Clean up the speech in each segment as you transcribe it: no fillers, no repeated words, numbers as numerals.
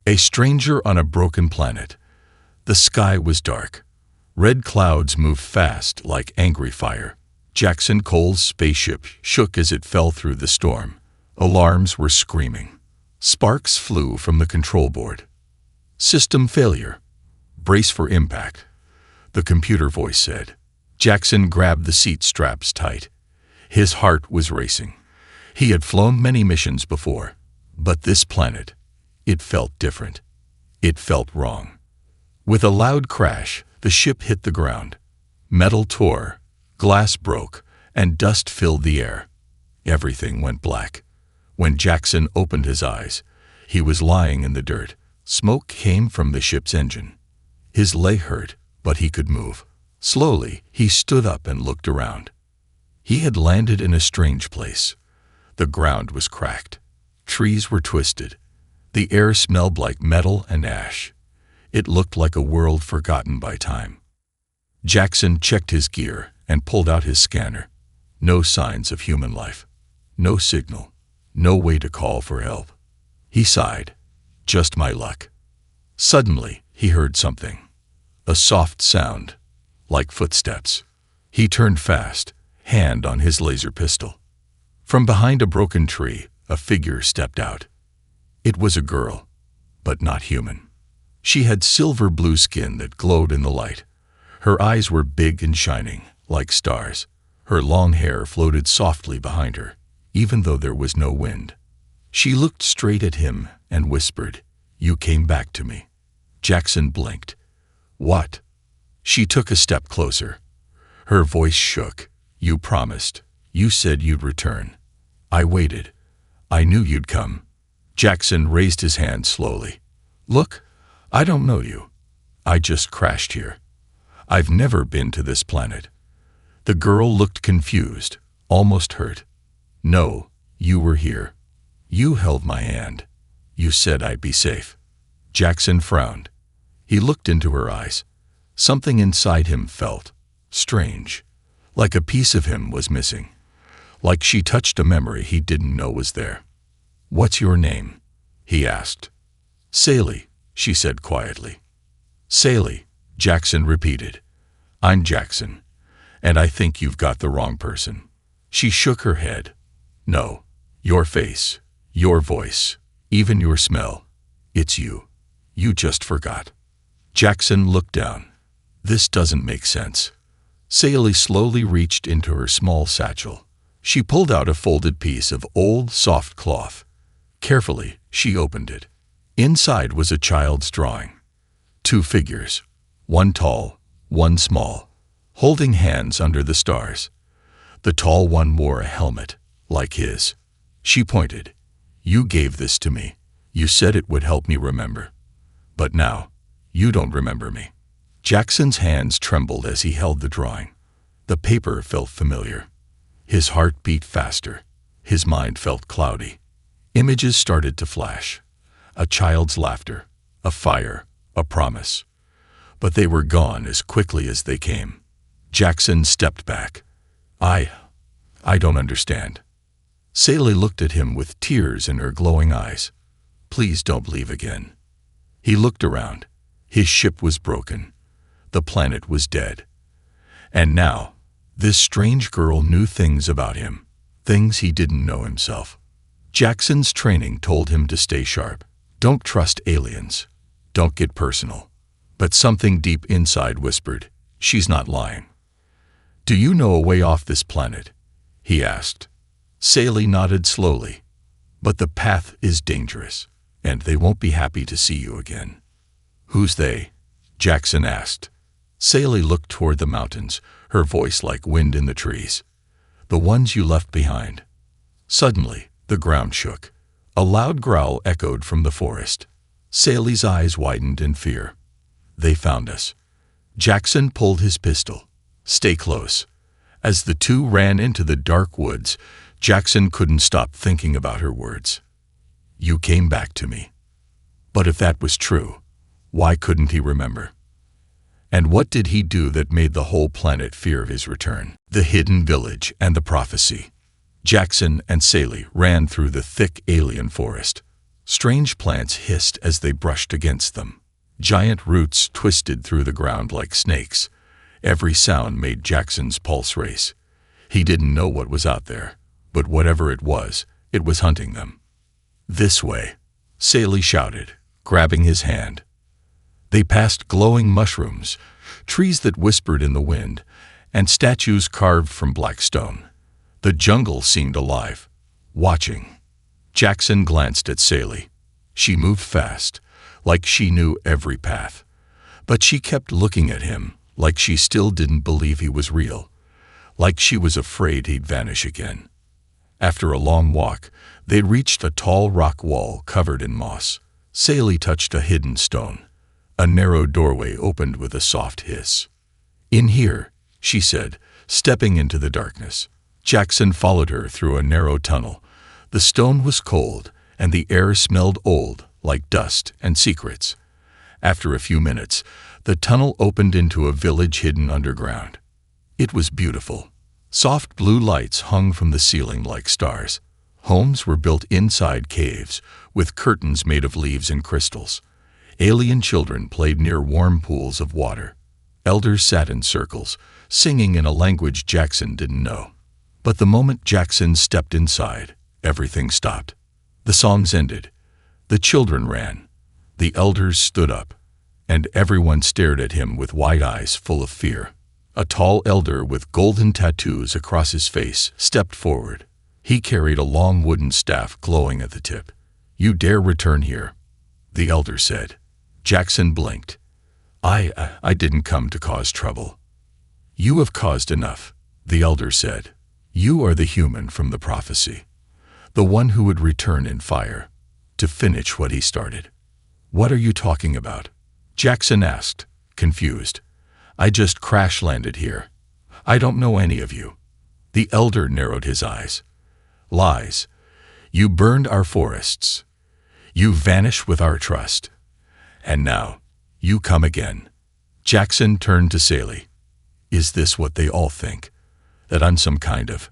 A stranger on a broken planet. The sky was dark. Red clouds moved fast like angry fire. Jackson Cole's spaceship shook as it fell through the storm. Alarms were screaming. Sparks flew from the control board. System failure. Brace for impact, the computer voice said. Jackson grabbed the seat straps tight. His heart was racing. He had flown many missions before, but this planet, it felt different. It felt wrong. With a loud crash, the ship hit the ground. Metal tore, glass broke, and dust filled the air. Everything went black. When Jackson opened his eyes, he was lying in the dirt. Smoke came from the ship's engine. His leg hurt, but he could move. Slowly, he stood up and looked around. He had landed in a strange place. The ground was cracked. Trees were twisted. The air smelled like metal and ash. It looked like a world forgotten by time. Jackson checked his gear and pulled out his scanner. No signs of human life. No signal. No way to call for help. He sighed. Just my luck. Suddenly, he heard something. A soft sound, like footsteps. He turned fast, hand on his laser pistol. From behind a broken tree, a figure stepped out. It was a girl, but not human. She had silver blue skin that glowed in the light. Her eyes were big and shining, like stars. Her long hair floated softly behind her, even though there was no wind. She looked straight at him and whispered, "You came back to me." Jackson blinked. "What?" She took a step closer. Her voice shook. "You promised. You said you'd return. I waited. I knew you'd come." Jackson raised his hand slowly. "Look, I don't know you. I just crashed here. I've never been to this planet." The girl looked confused, almost hurt. "No, you were here. You held my hand. You said I'd be safe." Jackson frowned. He looked into her eyes. Something inside him felt strange, like a piece of him was missing, like she touched a memory he didn't know was there. "What's your name?" he asked. "Sally," she said quietly. "Sally," Jackson repeated. "I'm Jackson, and I think you've got the wrong person." She shook her head. "No, your face, your voice, even your smell. It's you. You just forgot." Jackson looked down. "This doesn't make sense." Sally slowly reached into her small satchel. She pulled out a folded piece of old, soft cloth. Carefully, she opened it. Inside was a child's drawing. Two figures, one tall, one small, holding hands under the stars. The tall one wore a helmet, like his. She pointed. "You gave this to me. You said it would help me remember. But now, you don't remember me." Jackson's hands trembled as he held the drawing. The paper felt familiar. His heart beat faster. His mind felt cloudy. Images started to flash. A child's laughter, a fire, a promise. But they were gone as quickly as they came. Jackson stepped back. I don't understand." Sally looked at him with tears in her glowing eyes. "Please don't leave again." He looked around. His ship was broken. The planet was dead. And now, this strange girl knew things about him, things he didn't know himself. Jackson's training told him to stay sharp. Don't trust aliens. Don't get personal. But something deep inside whispered, "She's not lying." "Do you know a way off this planet?" he asked. Sally nodded slowly. "But the path is dangerous, and they won't be happy to see you again." "Who's they?" Jackson asked. Sally looked toward the mountains, her voice like wind in the trees. "The ones you left behind." Suddenly, the ground shook. A loud growl echoed from the forest. Sally's eyes widened in fear. "They found us." Jackson pulled his pistol. "Stay close." As the two ran into the dark woods, Jackson couldn't stop thinking about her words. "You came back to me." But if that was true, why couldn't he remember? And what did he do that made the whole planet fear of his return? The hidden village and the prophecy. Jackson and Sally ran through the thick alien forest. Strange plants hissed as they brushed against them. Giant roots twisted through the ground like snakes. Every sound made Jackson's pulse race. He didn't know what was out there, but whatever it was hunting them. "This way," Saley shouted, grabbing his hand. They passed glowing mushrooms, trees that whispered in the wind, and statues carved from black stone. The jungle seemed alive, watching. Jackson glanced at Saley. She moved fast, like she knew every path. But she kept looking at him, like she still didn't believe he was real, like she was afraid he'd vanish again. After a long walk, they reached a tall rock wall covered in moss. Saley touched a hidden stone. A narrow doorway opened with a soft hiss. "In here," she said, stepping into the darkness. Jackson followed her through a narrow tunnel. The stone was cold, and the air smelled old, like dust and secrets. After a few minutes, the tunnel opened into a village hidden underground. It was beautiful. Soft blue lights hung from the ceiling like stars. Homes were built inside caves, with curtains made of leaves and crystals. Alien children played near warm pools of water. Elders sat in circles, singing in a language Jackson didn't know. But the moment Jackson stepped inside, everything stopped. The songs ended. The children ran. The elders stood up, and everyone stared at him with wide eyes full of fear. A tall elder with golden tattoos across his face stepped forward. He carried a long wooden staff glowing at the tip. "You dare return here," the elder said. Jackson blinked. I didn't come to cause trouble." "You have caused enough," the elder said. "You are the human from the prophecy, the one who would return in fire, to finish what he started." "What are you talking about?" Jackson asked, confused. "I just crash-landed here. I don't know any of you." The elder narrowed his eyes. "Lies. You burned our forests. You vanished with our trust. And now, you come again." Jackson turned to Saley. "Is this what they all think? That I'm some kind of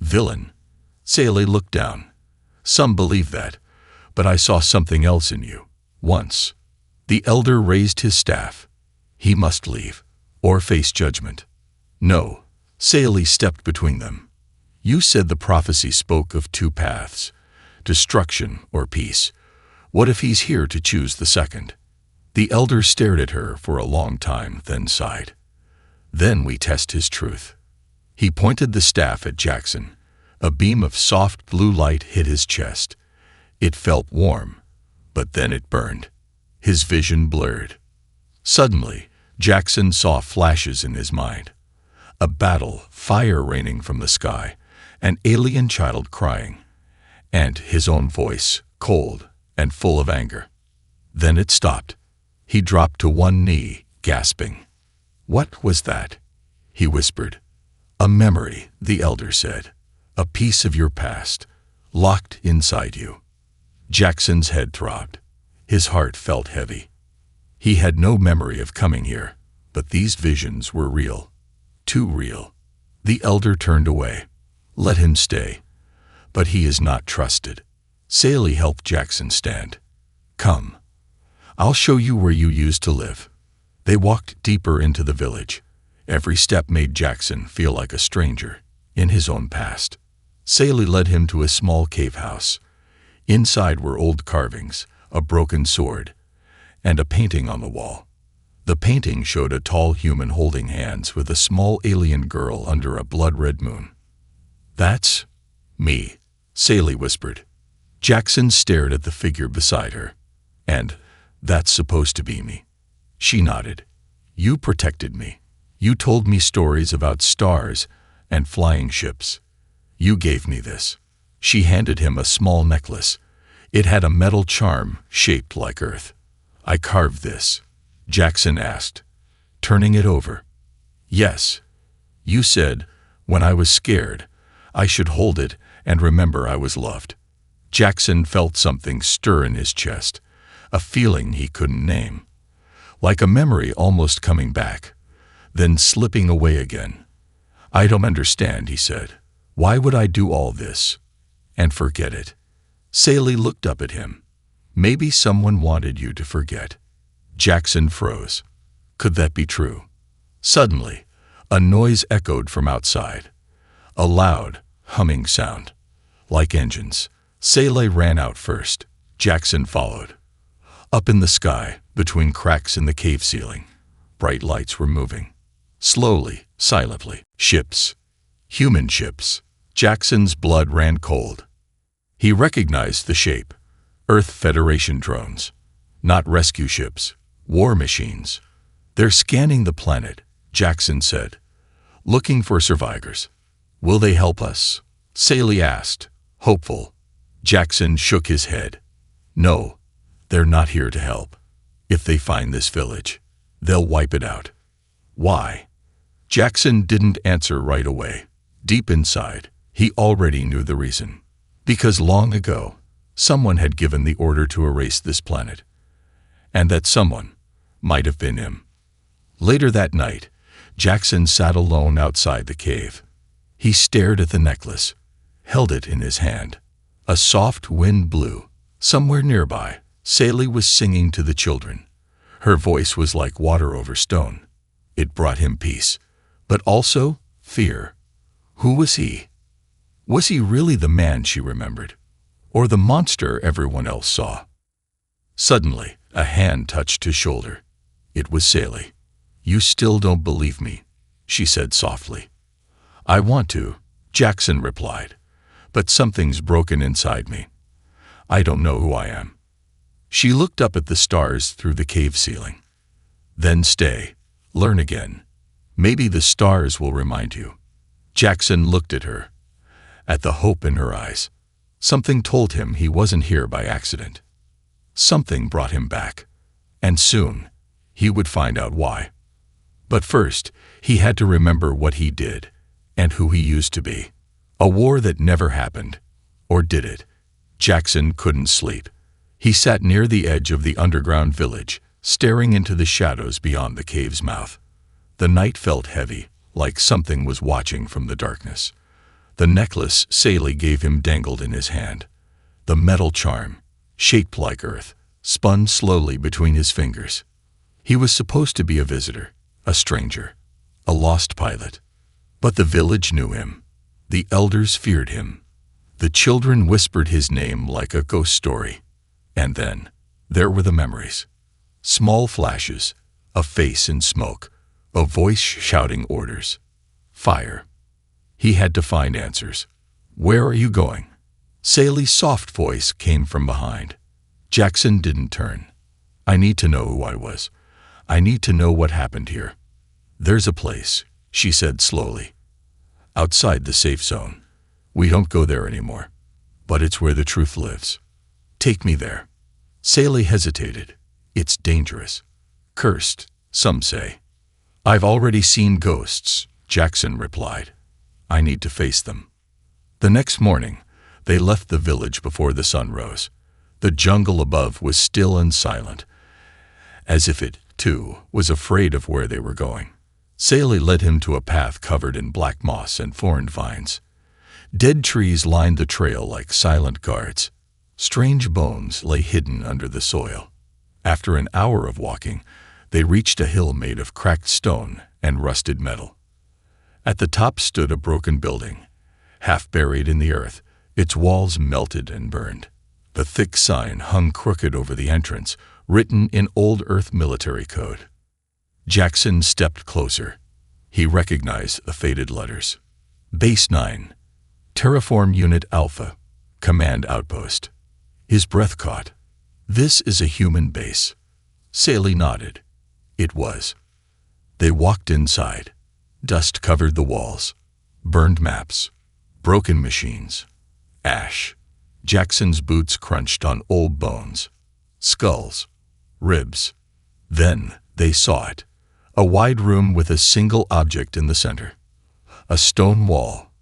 villain?" Saley looked down. "Some believe that, but I saw something else in you, once." The elder raised his staff. He must leave, or face judgment. "No." Saley stepped between them. "You said the prophecy spoke of two paths, destruction or peace. What if he's here to choose the second?" The elder stared at her for a long time, then sighed. "Then we test his truth." He pointed the staff at Jackson. A beam of soft blue light hit his chest. It felt warm, but then it burned. His vision blurred. Suddenly, Jackson saw flashes in his mind. A battle, fire raining from the sky, an alien child crying, and his own voice, cold and full of anger. Then it stopped. He dropped to one knee, gasping. "What was that?" he whispered. "A memory," the elder said. "A piece of your past, locked inside you." Jackson's head throbbed. His heart felt heavy. He had no memory of coming here, but these visions were real. Too real. The elder turned away. "Let him stay. But he is not trusted." Saley helped Jackson stand. "Come. I'll show you where you used to live." They walked deeper into the village. Every step made Jackson feel like a stranger, in his own past. Saley led him to a small cave house. Inside were old carvings, a broken sword, and a painting on the wall. The painting showed a tall human holding hands with a small alien girl under a blood-red moon. "That's me," Saley whispered. Jackson stared at the figure beside her. "And that's supposed to be me." She nodded. "You protected me. You told me stories about stars and flying ships. You gave me this." She handed him a small necklace. It had a metal charm shaped like Earth. "I carved this," Jackson asked, turning it over. "Yes. You said, when I was scared, I should hold it and remember I was loved." Jackson felt something stir in his chest, a feeling he couldn't name. Like a memory almost coming back, then slipping away again. "I don't understand," he said. "Why would I do all this and forget it?" Saley looked up at him. Maybe someone wanted you to forget. Jackson froze. Could that be true? Suddenly, a noise echoed from outside. A loud, humming sound. Like engines. Sally ran out first. Jackson followed. Up in the sky, between cracks in the cave ceiling, bright lights were moving. Slowly, silently. Ships. Human ships. Jackson's blood ran cold. He recognized the shape. Earth Federation drones. Not rescue ships. War machines. They're scanning the planet, Jackson said. Looking for survivors. Will they help us? Sally asked, hopeful. Jackson shook his head. No, they're not here to help. If they find this village, they'll wipe it out. Why? Jackson didn't answer right away. Deep inside, he already knew the reason. Because long ago, someone had given the order to erase this planet. And that someone might have been him. Later that night, Jackson sat alone outside the cave. He stared at the necklace, held it in his hand. A soft wind blew. Somewhere nearby, Sally was singing to the children. Her voice was like water over stone. It brought him peace, but also fear. Who was he? Was he really the man she remembered, or the monster everyone else saw? Suddenly, a hand touched his shoulder. It was Sally. You still don't believe me, she said softly. I want to, Jackson replied, but something's broken inside me. I don't know who I am. She looked up at the stars through the cave ceiling. Then stay, learn again. Maybe the stars will remind you. Jackson looked at her, at the hope in her eyes. Something told him he wasn't here by accident. Something brought him back, and soon he would find out why. But first, he had to remember what he did and who he used to be. A war that never happened. Or did it? Jackson couldn't sleep. He sat near the edge of the underground village, staring into the shadows beyond the cave's mouth. The night felt heavy, like something was watching from the darkness. The necklace Sally gave him dangled in his hand. The metal charm, shaped like earth, spun slowly between his fingers. He was supposed to be a visitor, a stranger, a lost pilot. But the village knew him. The elders feared him. The children whispered his name like a ghost story. And then, there were the memories. Small flashes, a face in smoke, a voice shouting orders. Fire. He had to find answers. Where are you going? Sally's soft voice came from behind. Jackson didn't turn. I need to know who I was. I need to know what happened here. There's a place, she said slowly. Outside the safe zone. We don't go there anymore. But it's where the truth lives. Take me there. Sally hesitated. It's dangerous. Cursed, some say. I've already seen ghosts, Jackson replied. I need to face them. The next morning, they left the village before the sun rose. The jungle above was still and silent, as if it, too, was afraid of where they were going. Sally led him to a path covered in black moss and thorned vines. Dead trees lined the trail like silent guards. Strange bones lay hidden under the soil. After an hour of walking, they reached a hill made of cracked stone and rusted metal. At the top stood a broken building, half buried in the earth, its walls melted and burned. The thick sign hung crooked over the entrance, written in old Earth military code. Jackson stepped closer. He recognized the faded letters. Base 9. Terraform Unit Alpha. Command Outpost. His breath caught. This is a human base. Sally nodded. It was. They walked inside. Dust covered the walls. Burned maps. Broken machines. Ash. Jackson's boots crunched on old bones. Skulls. Ribs. Then they saw it. A wide room with a single object in the center. A stone wall.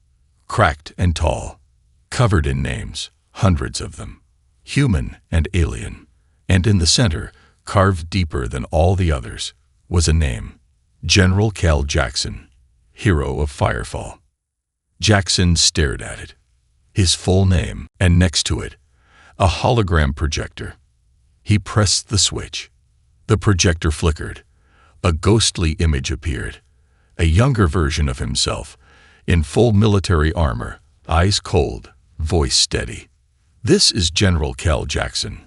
Cracked and tall. Covered in names. Hundreds of them. Human and alien. And in the center, carved deeper than all the others, was a name. General Cal Jackson, hero of Firefall. Jackson stared at it. His full name, and next to it, a hologram projector. He pressed the switch. The projector flickered. A ghostly image appeared. A younger version of himself, in full military armor, eyes cold, voice steady. "This is General Cal Jackson,"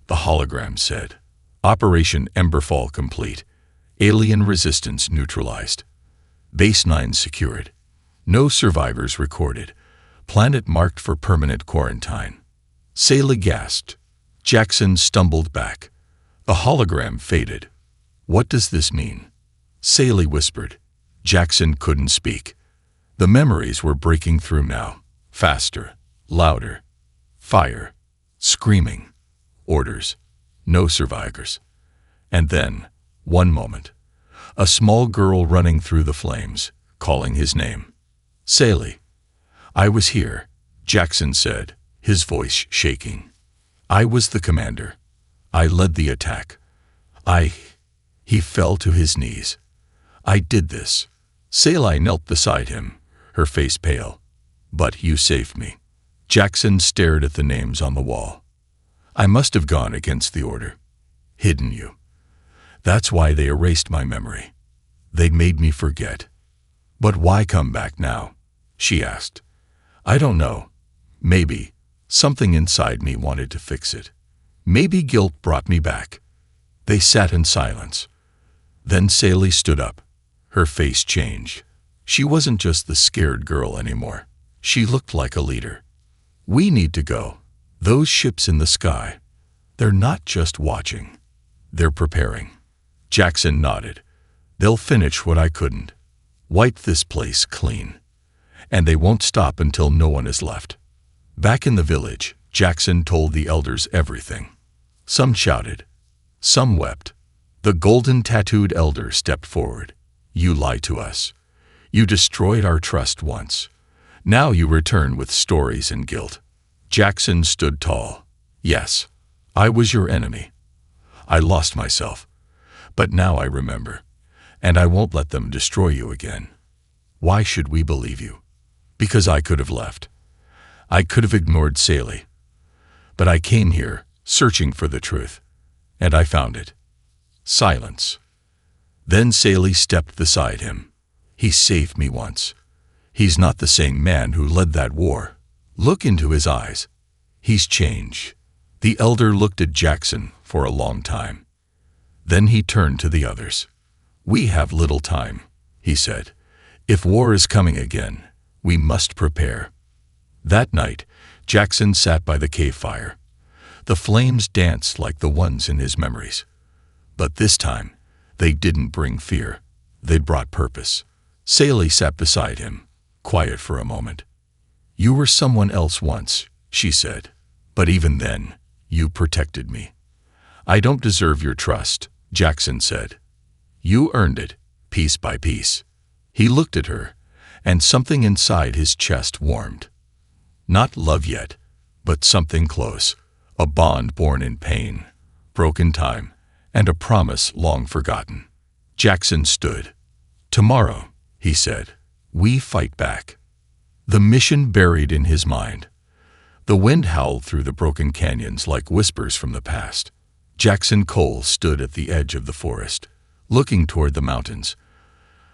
the hologram said. "Operation Emberfall complete. Alien resistance neutralized. Base 9 secured. No survivors recorded. Planet marked for permanent quarantine." Saley gasped. Jackson stumbled back. The hologram faded. "What does this mean?" Saley whispered. Jackson couldn't speak. The memories were breaking through now. Faster, louder. Fire. Screaming. Orders. No survivors. And then, one moment, a small girl running through the flames, calling his name. "Saley." "I was here," Jackson said, his voice shaking. "I was the commander. I led the attack. He fell to his knees. "I did this." Saley knelt beside him, her face pale. "But you saved me." Jackson stared at the names on the wall. "I must have gone against the order. Hidden you. That's why they erased my memory. They made me forget." "But why come back now?" she asked. "I don't know. Maybe something inside me wanted to fix it. Maybe guilt brought me back." They sat in silence. Then Saley stood up. Her face changed. She wasn't just the scared girl anymore. She looked like a leader. "We need to go. Those ships in the sky, they're not just watching. They're preparing." Jackson nodded. "They'll finish what I couldn't. Wipe this place clean. And they won't stop until no one is left." Back in the village, Jackson told the elders everything. Some shouted. Some wept. The golden-tattooed elder stepped forward. "You lied to us. You destroyed our trust once. Now you return with stories and guilt." Jackson stood tall. "Yes, I was your enemy. I lost myself. But now I remember. And I won't let them destroy you again." "Why should we believe you?" "Because I could have left. I could have ignored Saley. But I came here, searching for the truth. And I found it." Silence. Then Saley stepped beside him. "He saved me once. He's not the same man who led that war. Look into his eyes. He's changed." The elder looked at Jackson for a long time. Then he turned to the others. "We have little time," he said. "If war is coming again, we must prepare." That night, Jackson sat by the cave fire. The flames danced like the ones in his memories. But this time, they didn't bring fear. They brought purpose. Saley sat beside him, quiet for a moment. "You were someone else once," she said. "But even then, you protected me." "I don't deserve your trust," Jackson said. "You earned it, piece by piece." He looked at her, and something inside his chest warmed. Not love yet, but something close. A bond born in pain, broken time, and a promise long forgotten. Jackson stood. "Tomorrow," he said, "we fight back." The mission buried in his mind. The wind howled through the broken canyons like whispers from the past. Jackson Cole stood at the edge of the forest, looking toward the mountains.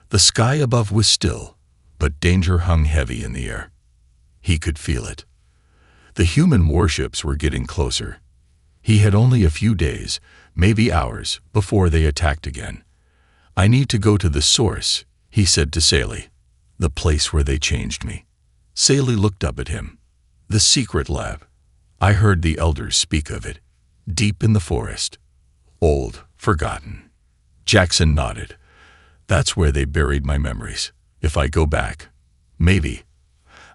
The sky above was still, but danger hung heavy in the air. He could feel it. The human warships were getting closer. He had only a few days, maybe hours, before they attacked again. "I need to go to the source," he said to Saley. "The place where they changed me." Saley looked up at him. "The secret lab. I heard the elders speak of it. Deep in the forest. Old, forgotten." Jackson nodded. "That's where they buried my memories. If I go back, maybe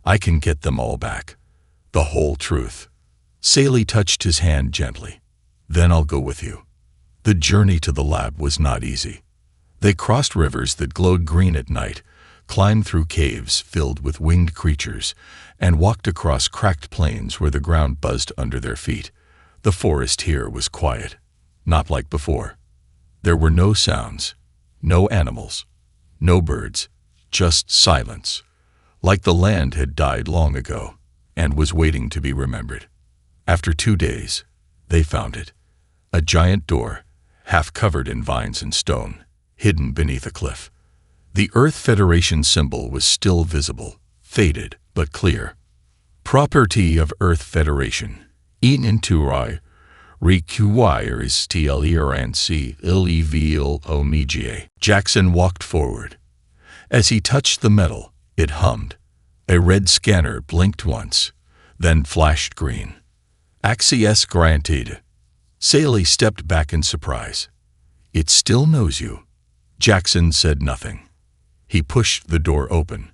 I can get them all back. The whole truth." Saley touched his hand gently. "Then I'll go with you." The journey to the lab was not easy. They crossed rivers that glowed green at night, climbed through caves filled with winged creatures, and walked across cracked plains where the ground buzzed under their feet. The forest here was quiet, not like before. There were no sounds, no animals, no birds, just silence, like the land had died long ago and was waiting to be remembered. After 2 days, they found it. A giant door, half covered in vines and stone, hidden beneath a cliff. The Earth Federation symbol was still visible, faded but clear. Property of Earth Federation. Inturai, requires tleranc ilevil. Jackson walked forward. As he touched the metal, it hummed. A red scanner blinked once, then flashed green. Access granted. Saley stepped back in surprise. It still knows you. Jackson said nothing. He pushed the door open,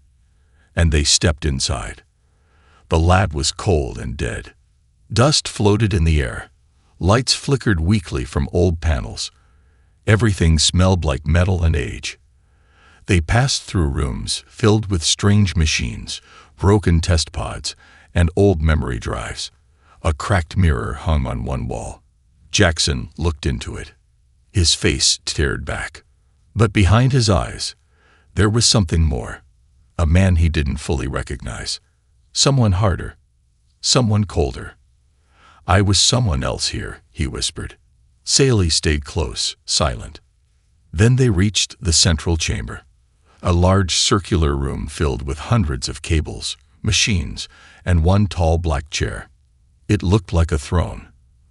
and they stepped inside. The lab was cold and dead. Dust floated in the air. Lights flickered weakly from old panels. Everything smelled like metal and age. They passed through rooms filled with strange machines, broken test pods, and old memory drives. A cracked mirror hung on one wall. Jackson looked into it. His face stared back. But behind his eyes, there was something more. A man he didn't fully recognize. Someone harder. Someone colder. I was someone else here, he whispered. Saley stayed close, silent. Then they reached the central chamber. A large circular room filled with hundreds of cables, machines, and one tall black chair. It looked like a throne,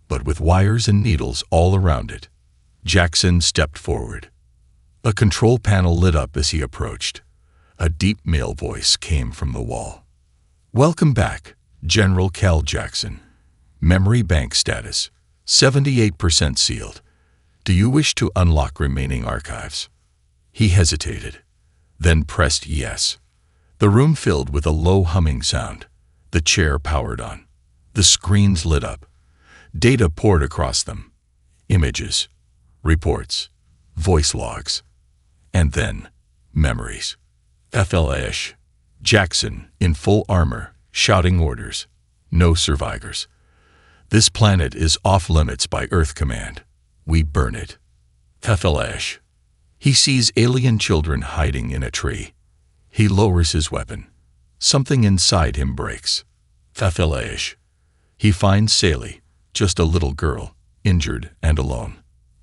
but with wires and needles all around it. Jackson stepped forward. A control panel lit up as he approached. A deep male voice came from the wall. Welcome back, General Cal Jackson. Memory bank status, 78% sealed. Do you wish to unlock remaining archives? He hesitated, then pressed yes. The room filled with a low humming sound. The chair powered on. The screens lit up. Data poured across them. Images, reports, voice logs. And then, memories. FLAsh. Jackson, in full armor, shouting orders. No survivors. This planet is off limits by Earth Command. We burn it. FLAsh. He sees alien children hiding in a tree. He lowers his weapon. Something inside him breaks. FLAsh. He finds Saley, just a little girl, injured and alone.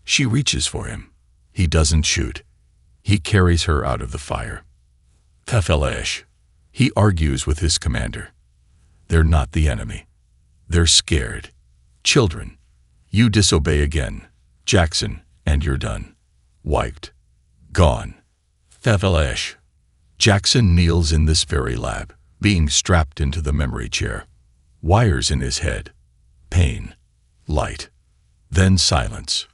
She reaches for him. He doesn't shoot. He carries her out of the fire. FLAsh. He argues with his commander. They're not the enemy. They're scared. Children. You disobey again, Jackson, and you're done. Wiped. Gone. FLAsh. Jackson kneels in this very lab, being strapped into the memory chair. Wires in his head. Pain. Light. Then silence.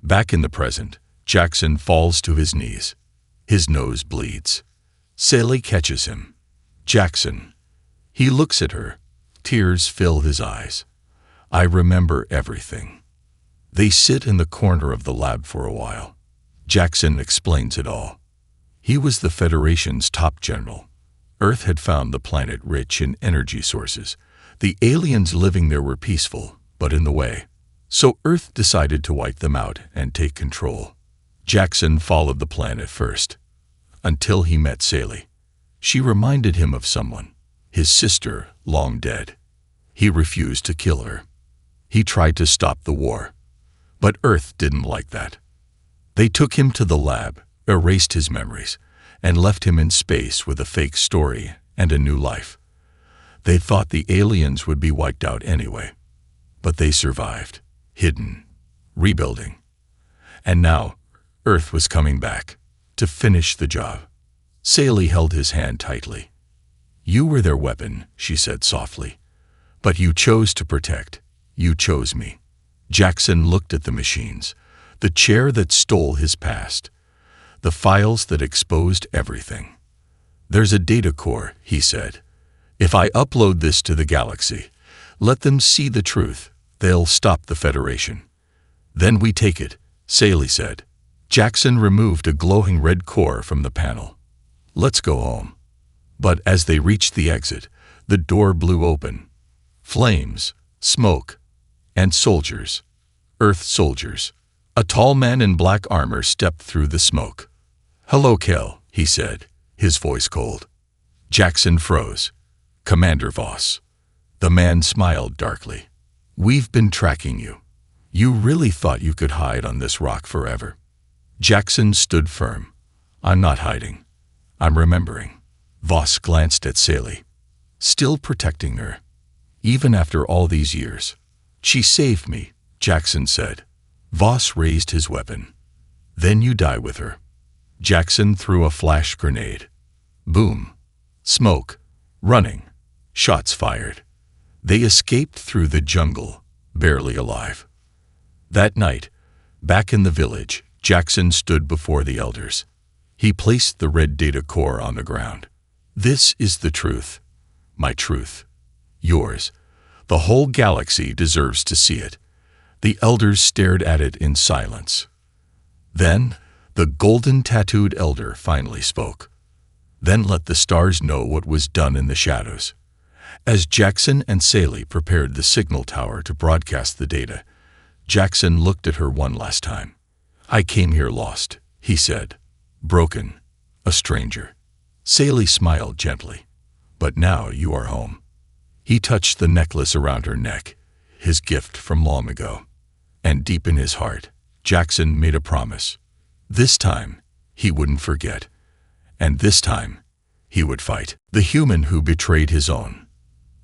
Back in the present, Jackson falls to his knees. His nose bleeds. Saley catches him. Jackson. He looks at her. Tears fill his eyes. I remember everything. They sit in the corner of the lab for a while. Jackson explains it all. He was the Federation's top general. Earth had found the planet rich in energy sources. The aliens living there were peaceful, but in the way. So Earth decided to wipe them out and take control. Jackson followed the planet first, until he met Saley. She reminded him of someone, his sister, long dead. He refused to kill her. He tried to stop the war. But Earth didn't like that. They took him to the lab, erased his memories, and left him in space with a fake story and a new life. They thought the aliens would be wiped out anyway. But they survived, hidden, rebuilding. And now, Earth was coming back, to finish the job. Saley held his hand tightly. You were their weapon, she said softly. But you chose to protect. You chose me. Jackson looked at the machines, the chair that stole his past, the files that exposed everything. There's a data core, he said. If I upload this to the galaxy, let them see the truth, they'll stop the Federation. Then we take it, Saley said. Jackson removed a glowing red core from the panel. Let's go home. But as they reached the exit, the door blew open. Flames, smoke, and soldiers. Earth soldiers. A tall man in black armor stepped through the smoke. Hello, Kel, he said, his voice cold. Jackson froze. Commander Voss. The man smiled darkly. We've been tracking you. You really thought you could hide on this rock forever? Jackson stood firm. I'm not hiding. I'm remembering. Voss glanced at Sally. Still protecting her. Even after all these years. She saved me, Jackson said. Voss raised his weapon. Then you die with her. Jackson threw a flash grenade. Boom. Smoke. Running. Shots fired. They escaped through the jungle, barely alive. That night, back in the village, Jackson stood before the elders. He placed the red data core on the ground. This is the truth. My truth. Yours. The whole galaxy deserves to see it. The elders stared at it in silence. Then, the golden-tattooed elder finally spoke. Then let the stars know what was done in the shadows. As Jackson and Sally prepared the signal tower to broadcast the data, Jackson looked at her one last time. I came here lost, he said. Broken. A stranger. Sally smiled gently. But now you are home. He touched the necklace around her neck, his gift from long ago. And deep in his heart, Jackson made a promise. This time, he wouldn't forget. And this time, he would fight the human who betrayed his own.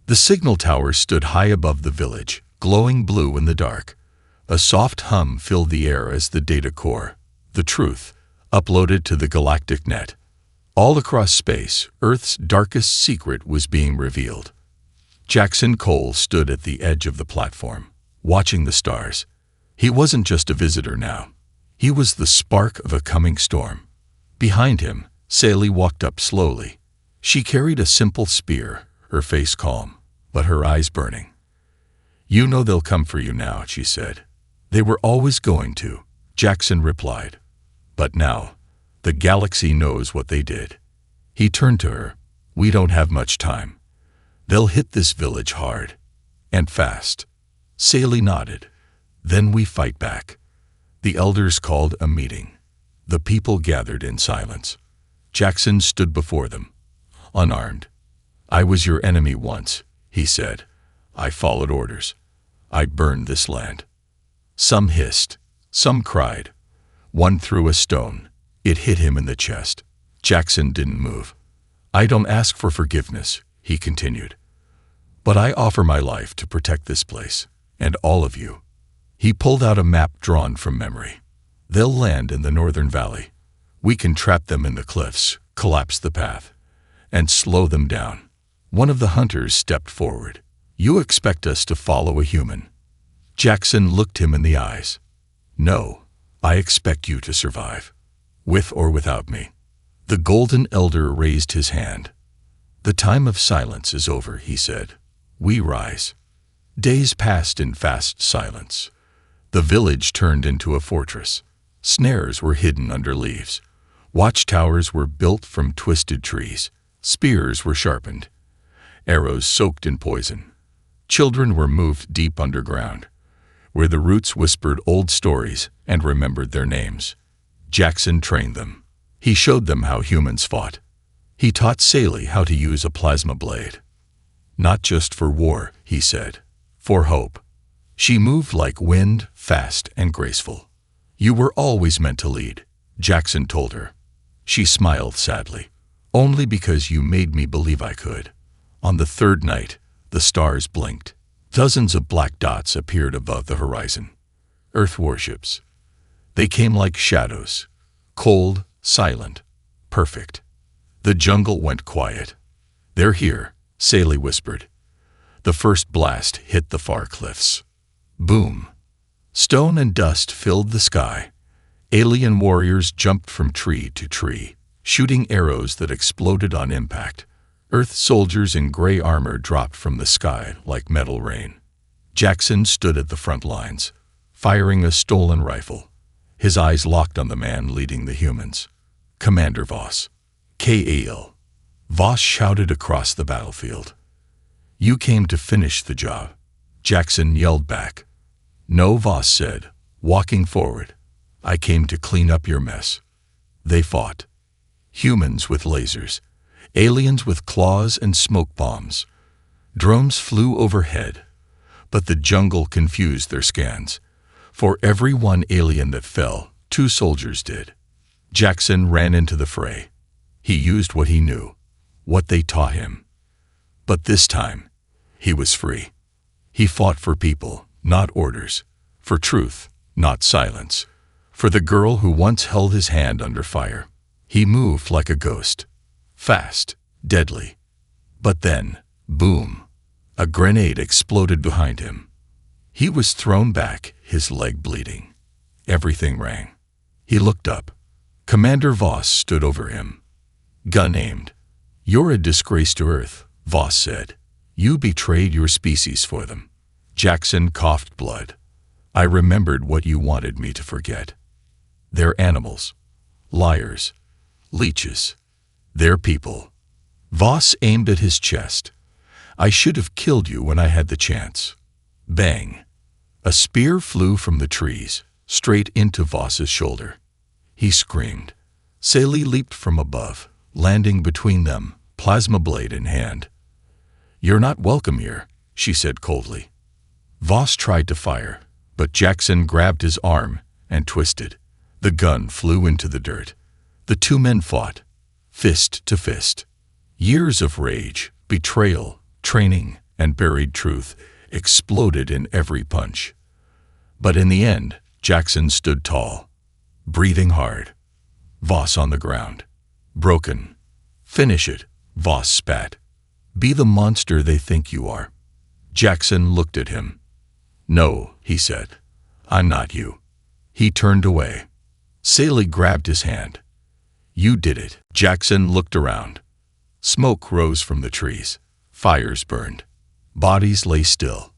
The signal tower stood high above the village, glowing blue in the dark. A soft hum filled the air as the data core, the truth, uploaded to the galactic net. All across space, Earth's darkest secret was being revealed. Jackson Cole stood at the edge of the platform, watching the stars. He wasn't just a visitor now. He was the spark of a coming storm. Behind him, Sally walked up slowly. She carried a simple spear, her face calm, but her eyes burning. You know they'll come for you now, she said. They were always going to, Jackson replied. But now, the galaxy knows what they did. He turned to her. We don't have much time. They'll hit this village hard. And fast. Sally nodded. Then we fight back. The elders called a meeting. The people gathered in silence. Jackson stood before them, unarmed. I was your enemy once, he said. I followed orders. I burned this land. Some hissed. Some cried. One threw a stone. It hit him in the chest. Jackson didn't move. I don't ask for forgiveness, he continued. But I offer my life to protect this place, and all of you. He pulled out a map drawn from memory. They'll land in the northern valley. We can trap them in the cliffs, collapse the path, and slow them down. One of the hunters stepped forward. You expect us to follow a human? Jackson looked him in the eyes. No, I expect you to survive. With or without me. The golden elder raised his hand. The time of silence is over, he said. We rise. Days passed in fast silence. The village turned into a fortress. Snares were hidden under leaves. Watchtowers were built from twisted trees. Spears were sharpened. Arrows soaked in poison. Children were moved deep underground, where the roots whispered old stories and remembered their names. Jackson trained them. He showed them how humans fought. He taught Sally how to use a plasma blade. Not just for war, he said. For hope. She moved like wind, fast and graceful. You were always meant to lead, Jackson told her. She smiled sadly. Only because you made me believe I could. On the third night, the stars blinked. Dozens of black dots appeared above the horizon. Earth warships. They came like shadows. Cold, silent, perfect. The jungle went quiet. They're here, Sally whispered. The first blast hit the far cliffs. Boom. Stone and dust filled the sky. Alien warriors jumped from tree to tree, shooting arrows that exploded on impact. Earth soldiers in gray armor dropped from the sky like metal rain. Jackson stood at the front lines, firing a stolen rifle. His eyes locked on the man leading the humans. Commander Voss. K.A.L. Voss shouted across the battlefield. You came to finish the job. Jackson yelled back. No, Voss said, walking forward. I came to clean up your mess. They fought. Humans with lasers. Aliens with claws and smoke bombs. Drones flew overhead, but the jungle confused their scans. For every one alien that fell, 2 soldiers did. Jackson ran into the fray. He used what he knew, what they taught him. But this time, he was free. He fought for people, not orders. For truth, not silence. For the girl who once held his hand under fire. He moved like a ghost. Fast, deadly. But then, boom, a grenade exploded behind him. He was thrown back, his leg bleeding. Everything rang. He looked up. Commander Voss stood over him. Gun aimed. "You're a disgrace to Earth," Voss said. "You betrayed your species for them." Jackson coughed blood. "I remembered what you wanted me to forget. They're animals. Liars. Leeches. They're people." Voss aimed at his chest. "I should have killed you when I had the chance." Bang! A spear flew from the trees, straight into Voss's shoulder. He screamed. Sally leaped from above, landing between them, plasma blade in hand. "You're not welcome here," she said coldly. Voss tried to fire, but Jackson grabbed his arm and twisted. The gun flew into the dirt. The 2 men fought, fist to fist. Years of rage, betrayal, training, and buried truth exploded in every punch. But in the end, Jackson stood tall, breathing hard. Voss on the ground. Broken. "Finish it," Voss spat. "Be the monster they think you are." Jackson looked at him. "No," he said. "I'm not you." He turned away. Sally grabbed his hand. "You did it." Jackson looked around. Smoke rose from the trees. Fires burned. Bodies lay still.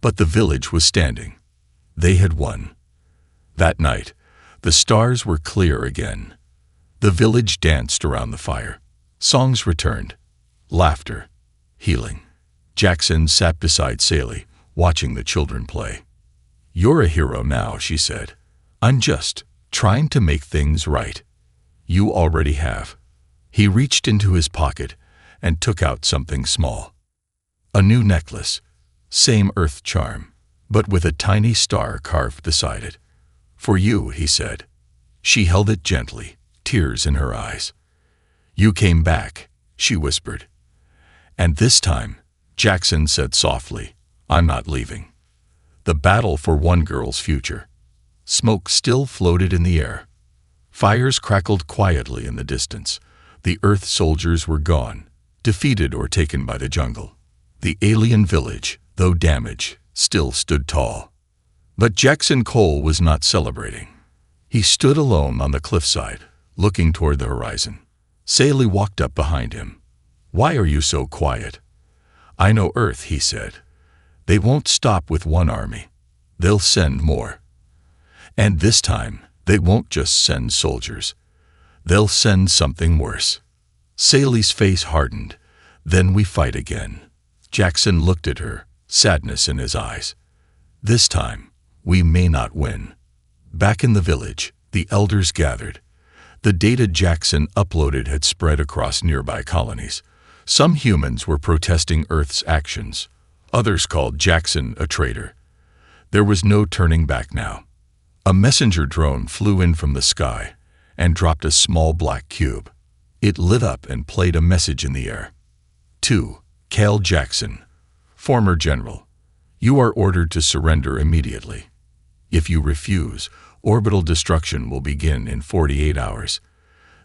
But the village was standing. They had won. That night, the stars were clear again. The village danced around the fire. Songs returned. Laughter. Healing. Jackson sat beside Sally, watching the children play. "You're a hero now," she said. "I'm just trying to make things right. You already have." He reached into his pocket and took out something small. A new necklace. Same earth charm, but with a tiny star carved beside it. "For you," he said. She held it gently, tears in her eyes. "You came back," she whispered. "And this time," Jackson said softly, "I'm not leaving." The battle for one girl's future. Smoke still floated in the air. Fires crackled quietly in the distance. The Earth soldiers were gone, defeated or taken by the jungle. The alien village, though damaged, still stood tall. But Jackson Cole was not celebrating. He stood alone on the cliffside, looking toward the horizon. Sally walked up behind him. "Why are you so quiet?" "I know Earth," he said. "They won't stop with one army. They'll send more. And this time, they won't just send soldiers. They'll send something worse." Sally's face hardened. "Then we fight again." Jackson looked at her, sadness in his eyes. "This time, we may not win." Back in the village, the elders gathered. The data Jackson uploaded had spread across nearby colonies. Some humans were protesting Earth's actions. Others called Jackson a traitor. There was no turning back now. A messenger drone flew in from the sky and dropped a small black cube. It lit up and played a message in the air. "To Cal Jackson, former general, you are ordered to surrender immediately. If you refuse, orbital destruction will begin in 48 hours.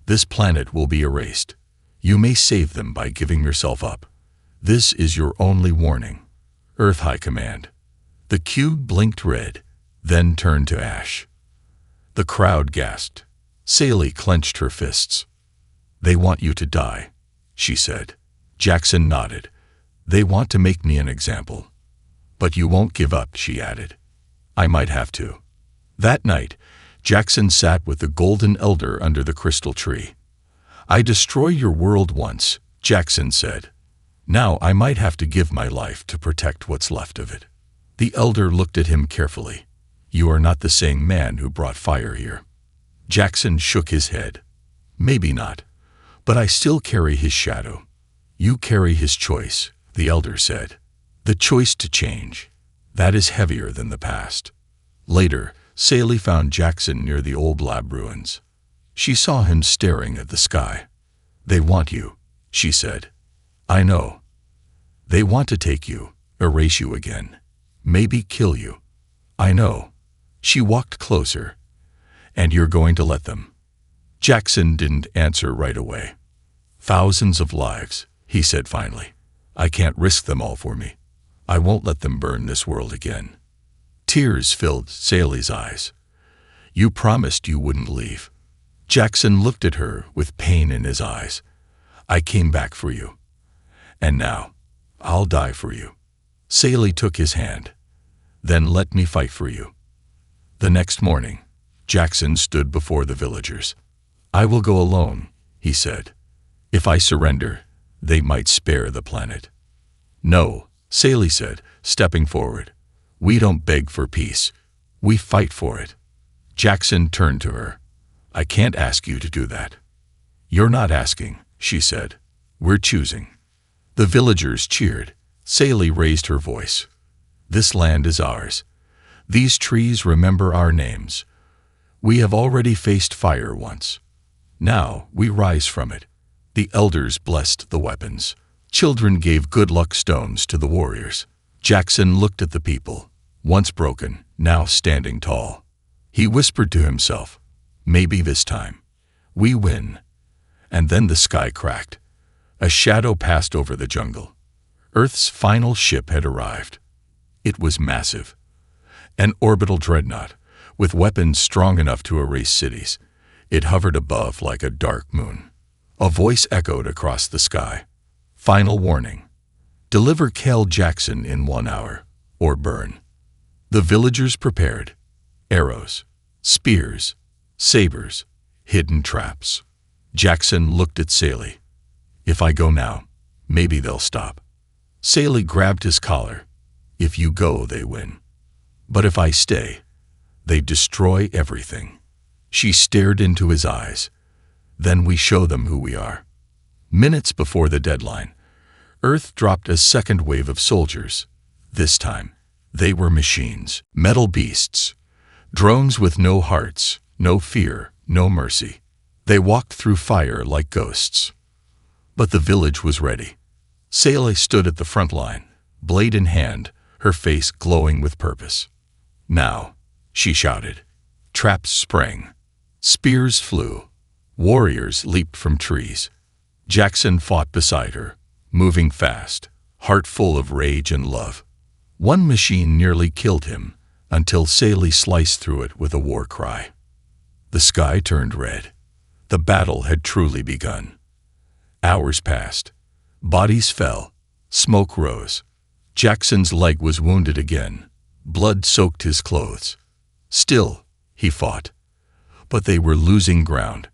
This planet will be erased. You may save them by giving yourself up. This is your only warning. Earth High Command." The cube blinked red, then turned to ash. The crowd gasped. Sally clenched her fists. "They want you to die," she said. Jackson nodded. "They want to make me an example. But you won't give up," she added. "I might have to." That night, Jackson sat with the Golden Elder under the crystal tree. "I destroyed your world once," Jackson said. "Now I might have to give my life to protect what's left of it." The elder looked at him carefully. "You are not the same man who brought fire here." Jackson shook his head. "Maybe not, but I still carry his shadow." "You carry his choice," the elder said. "The choice to change. That is heavier than the past." Later, Sally found Jackson near the old lab ruins. She saw him staring at the sky. "They want you," she said. "I know. They want to take you, erase you again, maybe kill you. I know." She walked closer. "And you're going to let them?" Jackson didn't answer right away. "Thousands of lives," he said finally. "I can't risk them all for me. I won't let them burn this world again." Tears filled Sally's eyes. "You promised you wouldn't leave." Jackson looked at her with pain in his eyes. "I came back for you. And now, I'll die for you." Sally took his hand. "Then let me fight for you." The next morning, Jackson stood before the villagers. "I will go alone," he said. "If I surrender, they might spare the planet." "No," Sally said, stepping forward. "We don't beg for peace. We fight for it." Jackson turned to her. "I can't ask you to do that." "You're not asking," she said. "We're choosing." The villagers cheered. Sally raised her voice. "This land is ours. These trees remember our names. We have already faced fire once. Now we rise from it." The elders blessed the weapons. Children gave good luck stones to the warriors. Jackson looked at the people, once broken, now standing tall. He whispered to himself, "Maybe this time we win." And then the sky cracked. A shadow passed over the jungle. Earth's final ship had arrived. It was massive. An orbital dreadnought, with weapons strong enough to erase cities. It hovered above like a dark moon. A voice echoed across the sky. "Final warning. Deliver Cal Jackson in 1 hour, or burn." The villagers prepared. Arrows, spears, sabers, hidden traps. Jackson looked at Sally. "If I go now, maybe they'll stop." Sally grabbed his collar. "If you go, they win. But if I stay, they destroy everything." She stared into his eyes. "Then we show them who we are." Minutes before the deadline, Earth dropped a second wave of soldiers. This time, they were machines, metal beasts, drones with no hearts, no fear, no mercy. They walked through fire like ghosts. But the village was ready. Sally stood at the front line, blade in hand, her face glowing with purpose. "Now," she shouted. Traps sprang. Spears flew. Warriors leaped from trees. Jackson fought beside her, moving fast, heart full of rage and love. One machine nearly killed him, until Sally sliced through it with a war cry. The sky turned red. The battle had truly begun. Hours passed. Bodies fell. Smoke rose. Jackson's leg was wounded again. Blood soaked his clothes. Still, he fought. But they were losing ground.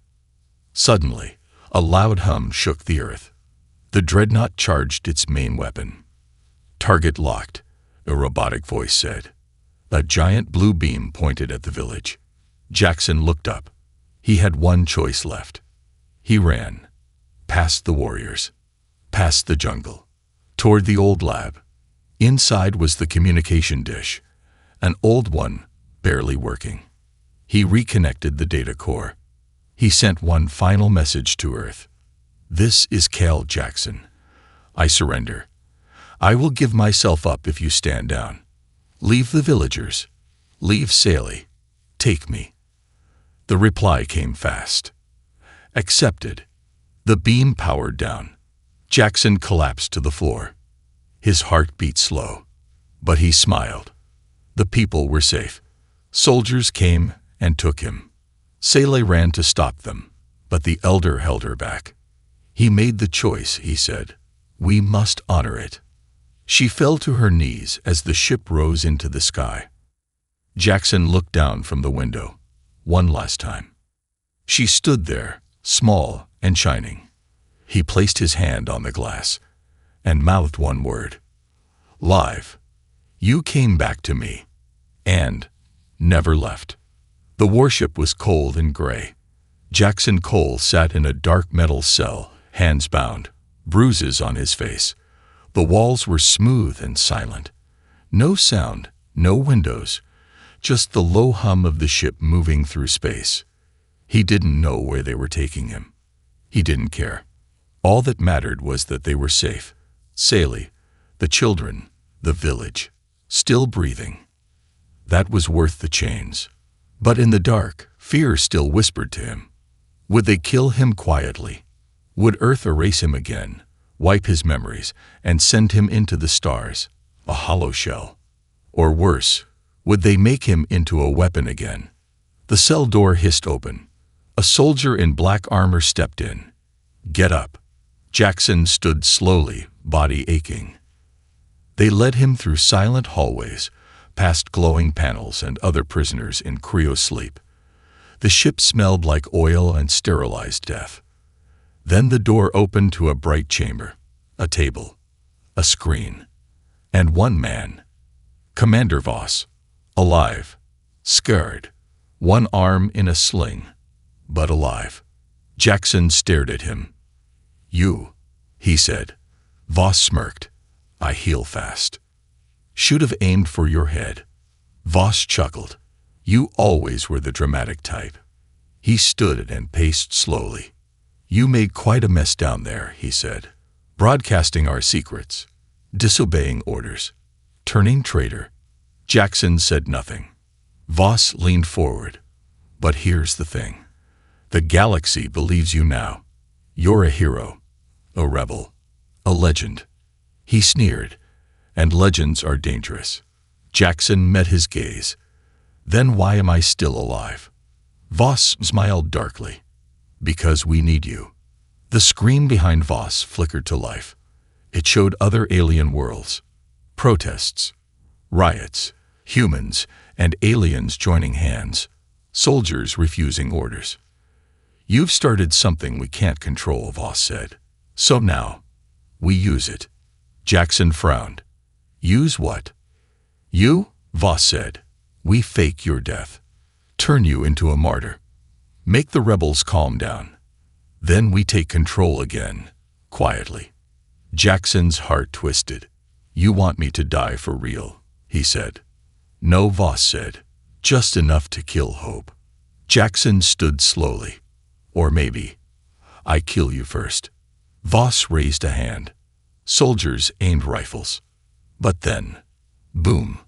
Suddenly, a loud hum shook the earth. The dreadnought charged its main weapon. "Target locked," a robotic voice said. A giant blue beam pointed at the village. Jackson looked up. He had one choice left. He ran. Past the warriors. Past the jungle. Toward the old lab. Inside was the communication dish. An old one, barely working. He reconnected the data core. He sent one final message to Earth. "This is Cal Jackson. I surrender. I will give myself up if you stand down. Leave the villagers. Leave Sally. Take me." The reply came fast. "Accepted." The beam powered down. Jackson collapsed to the floor. His heart beat slow. But he smiled. The people were safe. Soldiers came and took him. Sally ran to stop them, but the elder held her back. "He made the choice," he said. "We must honor it." She fell to her knees as the ship rose into the sky. Jackson looked down from the window, one last time. She stood there, small and shining. He placed his hand on the glass and mouthed one word. "Live. You came back to me. And never left." The warship was cold and gray. Jackson Cole sat in a dark metal cell, hands bound, bruises on his face. The walls were smooth and silent. No sound, no windows, just the low hum of the ship moving through space. He didn't know where they were taking him. He didn't care. All that mattered was that they were safe. Saley, the children, the village, still breathing. That was worth the chains. But in the dark, fear still whispered to him. Would they kill him quietly? Would Earth erase him again, wipe his memories, and send him into the stars, a hollow shell? Or worse, would they make him into a weapon again? The cell door hissed open. A soldier in black armor stepped in. "Get up." Jackson stood slowly, body aching. They led him through silent hallways, past glowing panels and other prisoners in cryo-sleep. The ship smelled like oil and sterilized death. Then the door opened to a bright chamber, a table, a screen, and one man. Commander Voss, alive, scarred, one arm in a sling, but alive. Jackson stared at him. "You," he said. Voss smirked. "I heal fast." "Should have aimed for your head." Voss chuckled. "You always were the dramatic type." He stood and paced slowly. "You made quite a mess down there," he said. "Broadcasting our secrets, disobeying orders, turning traitor." Jackson said nothing. Voss leaned forward. "But here's the thing. The galaxy believes you now. You're a hero, a rebel, a legend." He sneered. "And legends are dangerous." Jackson met his gaze. "Then why am I still alive?" Voss smiled darkly. "Because we need you." The screen behind Voss flickered to life. It showed other alien worlds. Protests, riots, humans and aliens joining hands, soldiers refusing orders. "You've started something we can't control," Voss said. "So now, we use it." Jackson frowned. "Use what?" "You," Voss said. "We fake your death. Turn you into a martyr. Make the rebels calm down. Then we take control again, quietly." Jackson's heart twisted. "You want me to die for real," he said. "No," Voss said. "Just enough to kill hope." Jackson stood slowly. "Or maybe I kill you first." Voss raised a hand. Soldiers aimed rifles. But then, boom,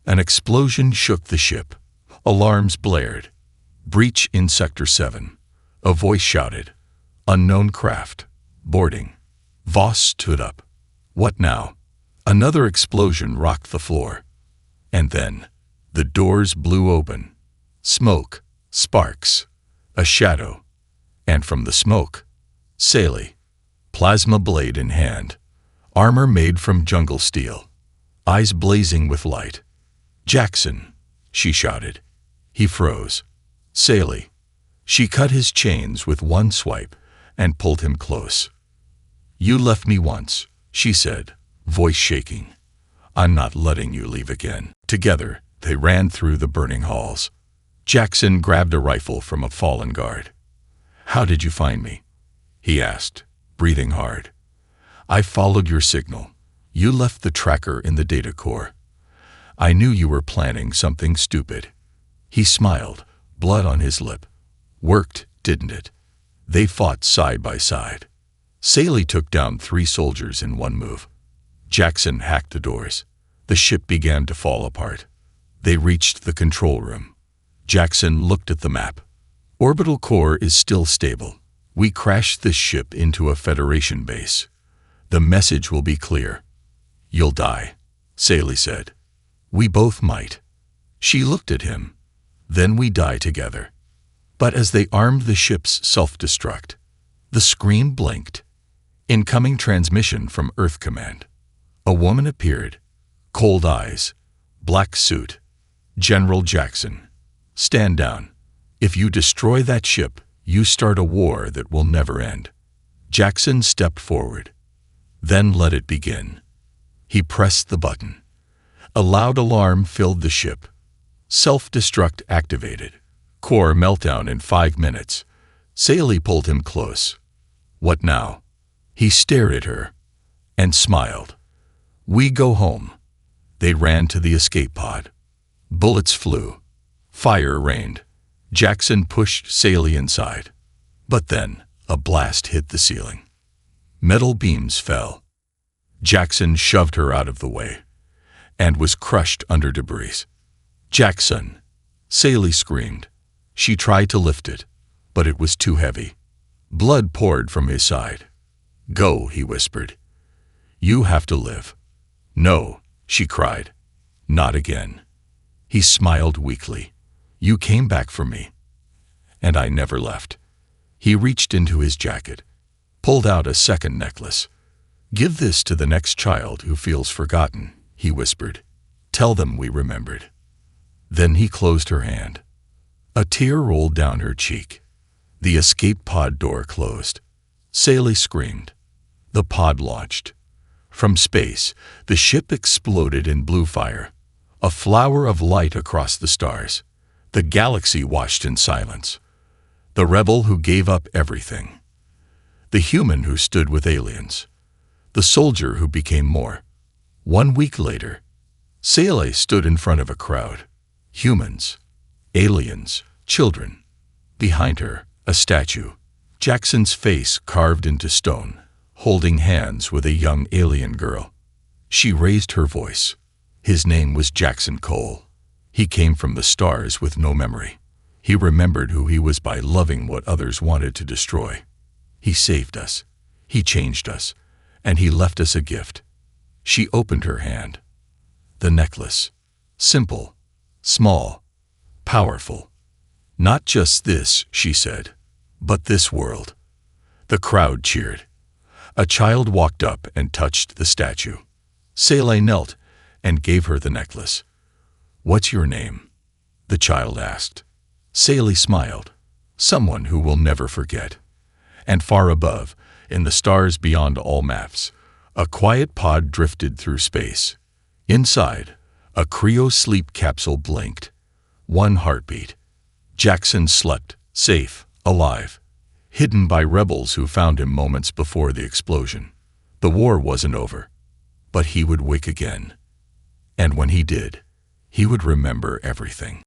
an explosion shook the ship. Alarms blared. "Breach in Sector 7. A voice shouted. "Unknown craft. Boarding." Voss stood up. "What now?" Another explosion rocked the floor. And then, the doors blew open. Smoke, sparks, a shadow. And from the smoke, Saley, plasma blade in hand, armor made from jungle steel, eyes blazing with light. "Jackson," she shouted. He froze. "Saley." She cut his chains with one swipe and pulled him close. "You left me once," she said, voice shaking. "I'm not letting you leave again." Together, they ran through the burning halls. Jackson grabbed a rifle from a fallen guard. "How did you find me?" he asked, breathing hard. "I followed your signal. You left the tracker in the data core. I knew you were planning something stupid." He smiled, blood on his lip. "Worked, didn't it?" They fought side by side. Saley took down 3 soldiers in one move. Jackson hacked the doors. The ship began to fall apart. They reached the control room. Jackson looked at the map. "Orbital core is still stable. We crashed this ship into a Federation base. The message will be clear." "You'll die," Saley said. "We both might." She looked at him. "Then we die together." But as they armed the ship's self-destruct, the screen blinked. Incoming transmission from Earth Command. A woman appeared. Cold eyes. Black suit. "General Jackson, stand down. If you destroy that ship, you start a war that will never end." Jackson stepped forward. "Then let it begin." He pressed the button. A loud alarm filled the ship. Self-destruct activated. Core meltdown in 5 minutes. Saley pulled him close. "What now?" He stared at her and smiled. "We go home." They ran to the escape pod. Bullets flew. Fire rained. Jackson pushed Sally inside. But then, a blast hit the ceiling. Metal beams fell. Jackson shoved her out of the way and was crushed under debris. "Jackson!" Sally screamed. She tried to lift it, but it was too heavy. Blood poured from his side. "Go," he whispered. "You have to live." "No," she cried. "Not again." He smiled weakly. "You came back for me, and I never left." He reached into his jacket, pulled out a second necklace. "Give this to the next child who feels forgotten," he whispered. "Tell them we remembered." Then he closed her hand. A tear rolled down her cheek. The escape pod door closed. Sally screamed. The pod launched. From space, the ship exploded in blue fire, a flower of light across the stars. The galaxy watched in silence. The rebel who gave up everything. The human who stood with aliens. The soldier who became more. 1 week later, Sally stood in front of a crowd. Humans, aliens, children. Behind her, a statue. Jackson's face carved into stone, holding hands with a young alien girl. She raised her voice. His name was Jackson Cole. He came from the stars with no memory. He remembered who he was by loving what others wanted to destroy. He saved us. He changed us. And he left us a gift. She opened her hand. The necklace. Simple, small, powerful. "Not just this," she said, "but this world." The crowd cheered. A child walked up and touched the statue. Sally knelt and gave her the necklace. "What's your name?" the child asked. Sally smiled. "Someone who will never forget." And far above, in the stars beyond all maps, a quiet pod drifted through space. Inside, a cryo-sleep capsule blinked. 1 heartbeat. Jackson slept, safe, alive, hidden by rebels who found him moments before the explosion. The war wasn't over, but he would wake again. And when he did, he would remember everything.